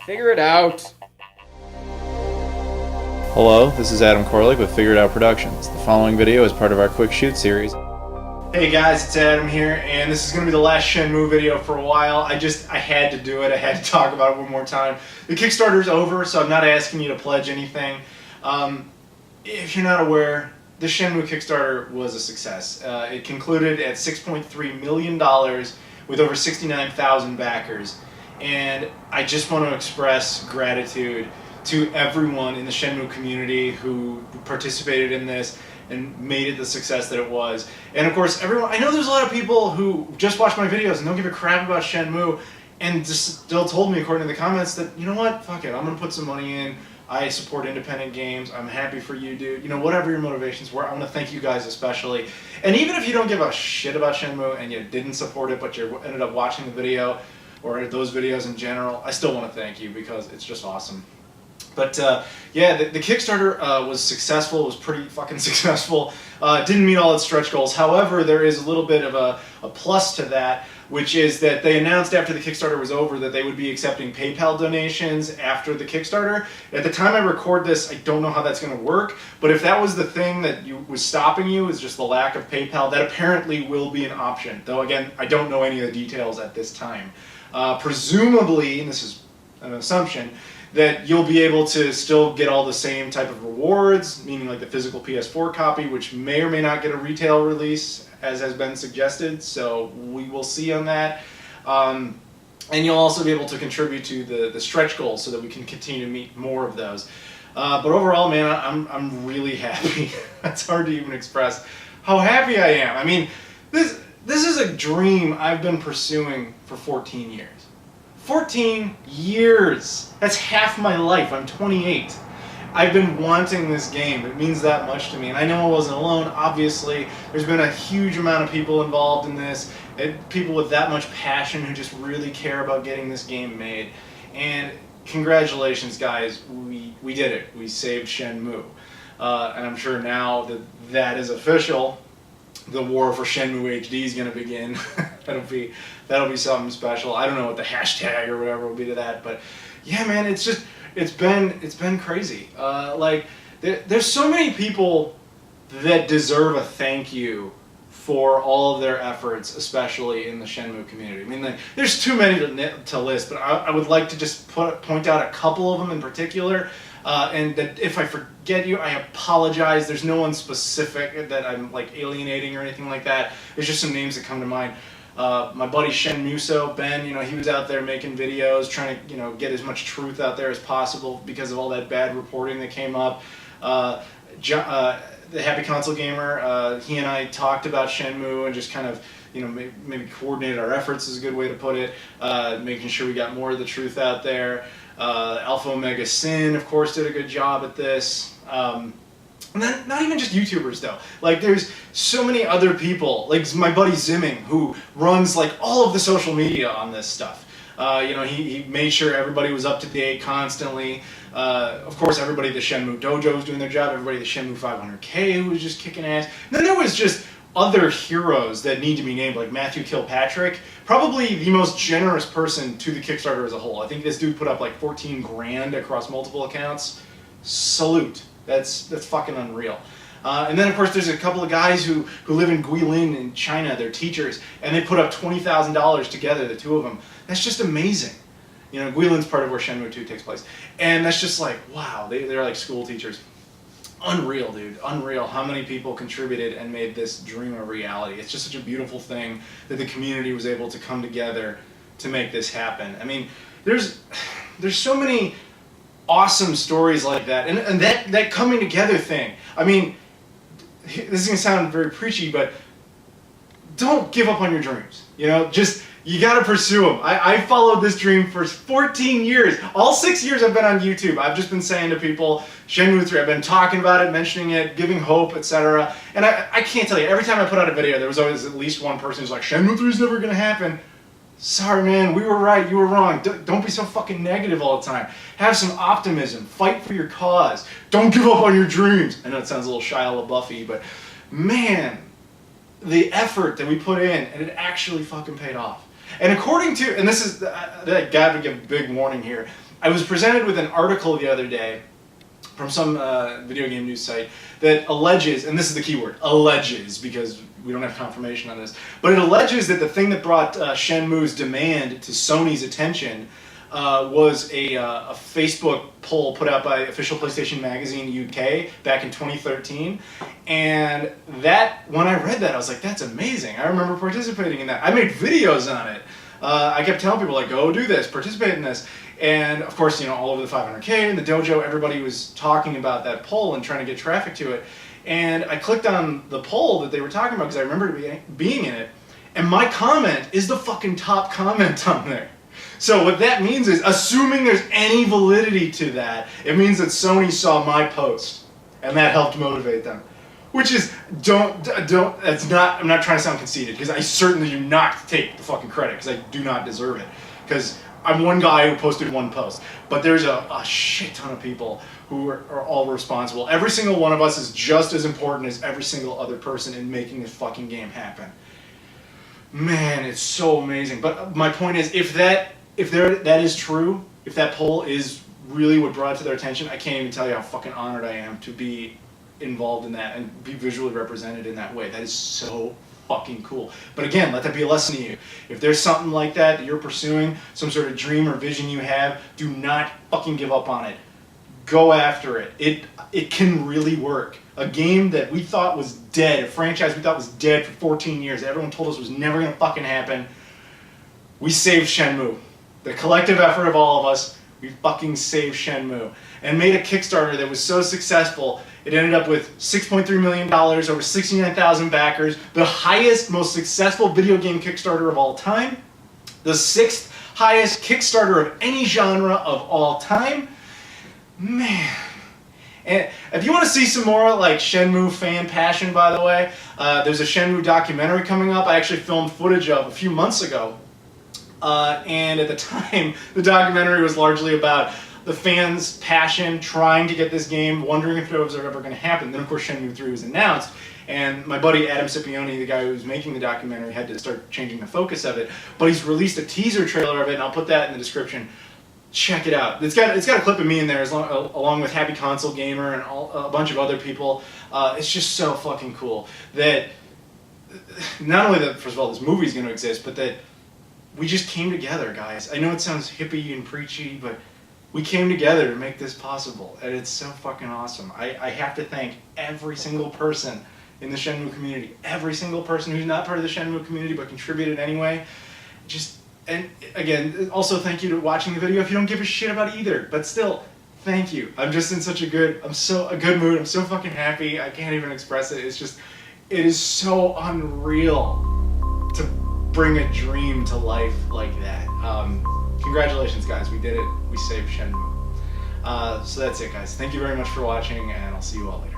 Figure it out. Hello, this is Adam Koralik with Figure It Out Productions. The following video is part of our Quick Shoot series. Hey guys, it's Adam here, and this is going to be the last Shenmue video for a while. I had to do it. I had to talk about it one more time. The Kickstarter's over, so I'm not asking you to pledge anything. If you're not aware, the Shenmue Kickstarter was a success. It concluded at $6.3 million with over 69,000 backers. And I just want to express gratitude to everyone in the Shenmue community who participated in this and made it the success that it was. And of course, everyone, I know there's a lot of people who just watch my videos and don't give a crap about Shenmue and just still told me, according to the comments, that, you know what, fuck it, I'm going to put some money in. I support independent games. I'm happy for you, dude. You know, whatever your motivations were, I want to thank you guys especially. And even if you don't give a shit about Shenmue and you didn't support it, but you ended up watching the video or those videos in general, I still want to thank you because it's just awesome. But yeah, the Kickstarter was successful. It was pretty fucking successful. Didn't meet all its stretch goals. However, there is a little bit of a plus to that, which is that they announced after the Kickstarter was over that they would be accepting PayPal donations after the Kickstarter. At the time I record this, I don't know how that's going to work, but if that was the thing that was stopping you, is just the lack of PayPal, that apparently will be an option. Though again, I don't know any of the details at this time. Presumably, and this is an assumption, that you'll be able to still get all the same type of rewards, meaning like the physical PS4 copy, which may or may not get a retail release, as has been suggested, so we will see on that. And you'll also be able to contribute to the stretch goals so that we can continue to meet more of those. But overall, man, I'm really happy. It's hard to even express how happy I am. I mean, this is a dream I've been pursuing for 14 years. 14 years! That's half my life. I'm 28. I've been wanting this game. It means that much to me. And I know I wasn't alone, obviously. There's been a huge amount of people involved in this. People with that much passion who just really care about getting this game made. And congratulations, guys. We did it. We saved Shenmue. And I'm sure now that that is official, the war for Shenmue HD is going to begin. that'll be something special. I don't know what the hashtag or whatever will be to that, but yeah, man, it's been crazy. Like there's so many people that deserve a thank you for all of their efforts, especially in the Shenmue community. I mean, there's too many to list, but I would like to just point out a couple of them in particular. And that if I forget you, I apologize. There's no one specific that I'm like alienating or anything like that. There's just some names that come to mind. My buddy Shenmue, Ben, he was out there making videos, trying to, get as much truth out there as possible because of all that bad reporting that came up. The Happy Console Gamer, he and I talked about Shenmue and just kind of, maybe coordinated our efforts is a good way to put it, making sure we got more of the truth out there. Alpha Omega Sin, of course, did a good job at this. And then, not even just YouTubers, though. Like, there's so many other people, like my buddy Zimming, who runs, like, all of the social media on this stuff. He made sure everybody was up to date constantly. Of course, everybody at the Shenmue Dojo was doing their job. Everybody at the Shenmue 500K who was just kicking ass. And then there was just other heroes that need to be named, like Matthew Kilpatrick, probably the most generous person to the Kickstarter as a whole. I think this dude put up like 14 grand across multiple accounts. Salute. That's fucking unreal. And then of course there's a couple of guys who live in Guilin in China. They're teachers, and they put up $20,000 together, the two of them. That's just amazing. Guilin's part of where Shenmue 2 takes place, and that's just like, wow. They're like school teachers. Unreal, dude. Unreal how many people contributed and made this dream a reality. It's just such a beautiful thing that the community was able to come together to make this happen. I mean, there's so many awesome stories like that, and that coming together thing. I mean, this is gonna sound very preachy, but don't give up on your dreams. You gotta pursue them. I followed this dream for 14 years. All 6 years I've been on YouTube. I've just been saying to people, Shenmue 3, I've been talking about it, mentioning it, giving hope, etc. And I can't tell you, every time I put out a video, there was always at least one person who's like, Shenmue 3 is never gonna happen. Sorry, man, we were right, you were wrong. Don't be so fucking negative all the time. Have some optimism. Fight for your cause. Don't give up on your dreams. I know it sounds a little Shia LaBeouf-y, but man, the effort that we put in, and it actually fucking paid off. And according to, and this is, I gotta give a big warning here, I was presented with an article the other day from some video game news site that alleges, and this is the key word, alleges, because we don't have confirmation on this, but it alleges that the thing that brought Shenmue's demand to Sony's attention was a Facebook poll put out by Official PlayStation Magazine UK back in 2013. And that, when I read that, I was like, that's amazing. I remember participating in that. I made videos on it. I kept telling people, like, go do this, participate in this. And of course, all over the 500K and the dojo, everybody was talking about that poll and trying to get traffic to it. And I clicked on the poll that they were talking about because I remember being in it. And my comment is the fucking top comment on there. So what that means is, assuming there's any validity to that, it means that Sony saw my post, and that helped motivate them. Which is, that's not, I'm not trying to sound conceited, because I certainly do not take the fucking credit, because I do not deserve it. Because I'm one guy who posted one post, but there's a shit ton of people who are all responsible. Every single one of us is just as important as every single other person in making this fucking game happen. Man, it's so amazing. But my point is, if that is true, if that poll is really what brought it to their attention, I can't even tell you how fucking honored I am to be involved in that and be visually represented in that way. That is so fucking cool. But again, let that be a lesson to you. If there's something like that you're pursuing, some sort of dream or vision you have, do not fucking give up on it. Go after it. It can really work. A game that we thought was dead, a franchise we thought was dead for 14 years, that everyone told us was never going to fucking happen, we saved Shenmue. The collective effort of all of us, we fucking saved Shenmue. And made a Kickstarter that was so successful, it ended up with $6.3 million, over 69,000 backers, the highest, most successful video game Kickstarter of all time, the 6th highest Kickstarter of any genre of all time. Man. And if you want to see some more like Shenmue fan passion, by the way, there's a Shenmue documentary coming up. I actually filmed footage of a few months ago. And at the time, the documentary was largely about the fans' passion, trying to get this game, wondering if it was ever going to happen. Then, of course, Shenmue 3 was announced, and my buddy Adam Scipione, the guy who was making the documentary, had to start changing the focus of it. But he's released a teaser trailer of it, and I'll put that in the description. Check it out. It's got a clip of me in there, along with Happy Console Gamer and a bunch of other people. It's just so fucking cool that not only that, first of all, this movie's going to exist, but that we just came together, guys. I know it sounds hippie and preachy, but we came together to make this possible, and it's so fucking awesome. I have to thank every single person in the Shenmue community, every single person who's not part of the Shenmue community but contributed anyway. And again, also thank you to watching the video if you don't give a shit about either, but still, thank you. I'm just in such a good mood. I'm so fucking happy. I can't even express it. It is so unreal to bring a dream to life like that. Congratulations, guys. We did it. We saved Shenmue. So that's it, guys. Thank you very much for watching, and I'll see you all later.